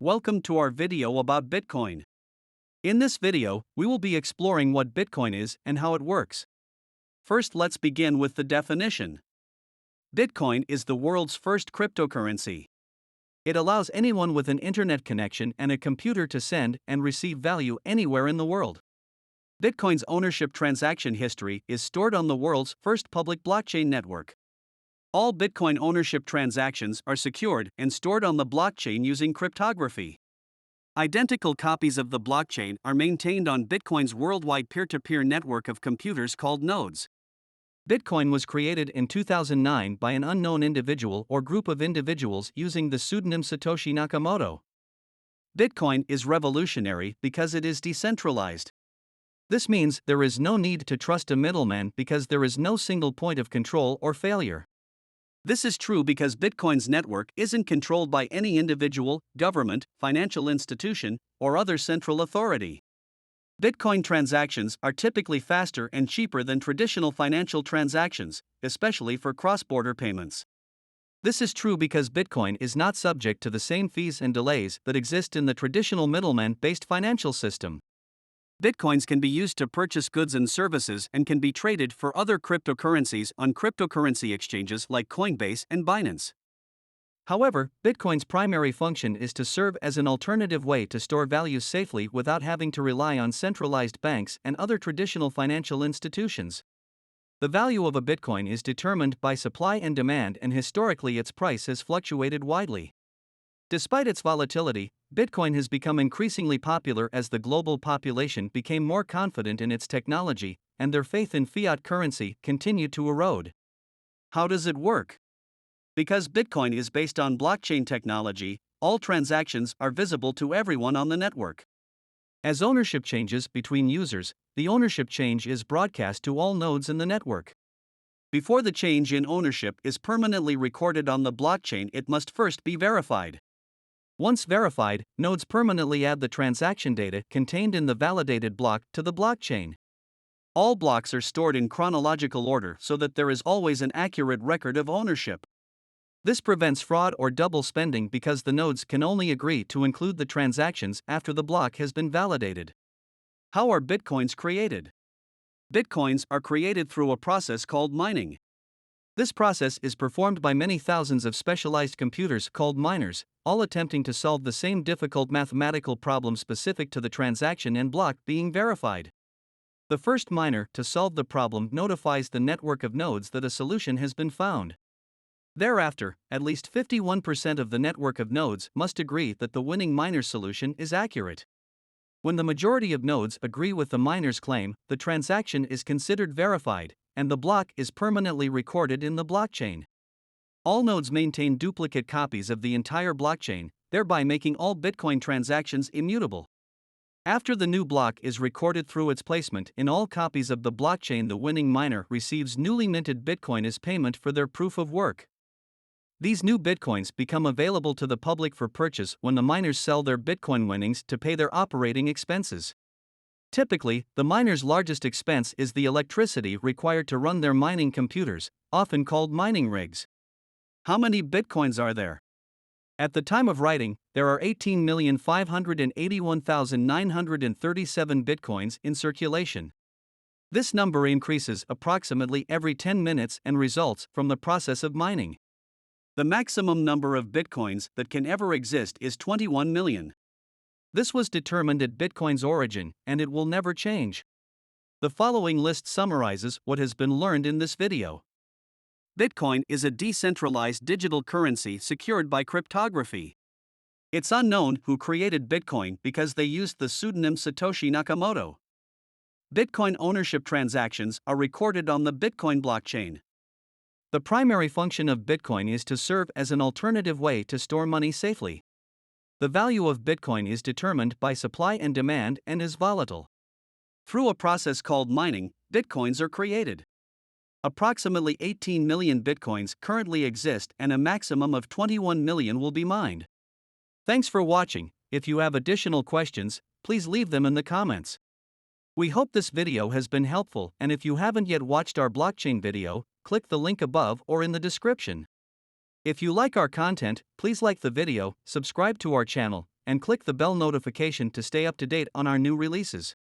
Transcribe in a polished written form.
Welcome to our video about Bitcoin. In this video, we will be exploring what Bitcoin is and how it works. First, let's begin with the definition. Bitcoin is the world's first cryptocurrency. It allows anyone with an internet connection and a computer to send and receive value anywhere in the world. Bitcoin's ownership transaction history is stored on the world's first public blockchain network. All Bitcoin ownership transactions are secured and stored on the blockchain using cryptography. Identical copies of the blockchain are maintained on Bitcoin's worldwide peer-to-peer network of computers called nodes. Bitcoin was created in 2009 by an unknown individual or group of individuals using the pseudonym Satoshi Nakamoto. Bitcoin is revolutionary because it is decentralized. This means there is no need to trust a middleman because there is no single point of control or failure. This is true because Bitcoin's network isn't controlled by any individual, government, financial institution, or other central authority. Bitcoin transactions are typically faster and cheaper than traditional financial transactions, especially for cross-border payments. This is true because Bitcoin is not subject to the same fees and delays that exist in the traditional middleman-based financial system. Bitcoins can be used to purchase goods and services and can be traded for other cryptocurrencies on cryptocurrency exchanges like Coinbase and Binance. However, Bitcoin's primary function is to serve as an alternative way to store value safely without having to rely on centralized banks and other traditional financial institutions. The value of a Bitcoin is determined by supply and demand, and historically its price has fluctuated widely. Despite its volatility, Bitcoin has become increasingly popular as the global population became more confident in its technology, and their faith in fiat currency continued to erode. How does it work? Because Bitcoin is based on blockchain technology, all transactions are visible to everyone on the network. As ownership changes between users, the ownership change is broadcast to all nodes in the network. Before the change in ownership is permanently recorded on the blockchain, it must first be verified. Once verified, nodes permanently add the transaction data contained in the validated block to the blockchain. All blocks are stored in chronological order so that there is always an accurate record of ownership. This prevents fraud or double spending because the nodes can only agree to include the transactions after the block has been validated. How are Bitcoins created? Bitcoins are created through a process called mining. This process is performed by many thousands of specialized computers called miners, all attempting to solve the same difficult mathematical problem specific to the transaction and block being verified. The first miner to solve the problem notifies the network of nodes that a solution has been found. Thereafter, at least 51% of the network of nodes must agree that the winning miner's solution is accurate. When the majority of nodes agree with the miner's claim, the transaction is considered verified, and the block is permanently recorded in the blockchain. All nodes maintain duplicate copies of the entire blockchain, thereby making all Bitcoin transactions immutable. After the new block is recorded through its placement in all copies of the blockchain, the winning miner receives newly minted Bitcoin as payment for their proof of work. These new Bitcoins become available to the public for purchase when the miners sell their Bitcoin winnings to pay their operating expenses. Typically, the miner's largest expense is the electricity required to run their mining computers, often called mining rigs. How many Bitcoins are there? At the time of writing, there are 18,581,937 Bitcoins in circulation. This number increases approximately every 10 minutes and results from the process of mining. The maximum number of Bitcoins that can ever exist is 21 million. This was determined at Bitcoin's origin, and it will never change. The following list summarizes what has been learned in this video. Bitcoin is a decentralized digital currency secured by cryptography. It's unknown who created Bitcoin because they used the pseudonym Satoshi Nakamoto. Bitcoin ownership transactions are recorded on the Bitcoin blockchain. The primary function of Bitcoin is to serve as an alternative way to store money safely. The value of Bitcoin is determined by supply and demand and is volatile. Through a process called mining, Bitcoins are created. Approximately 18 million Bitcoins currently exist, and a maximum of 21 million will be mined. Thanks for watching. If you have additional questions, please leave them in the comments. We hope this video has been helpful, and if you haven't yet watched our blockchain video, click the link above or in the description. If you like our content, please like the video, subscribe to our channel, and click the bell notification to stay up to date on our new releases.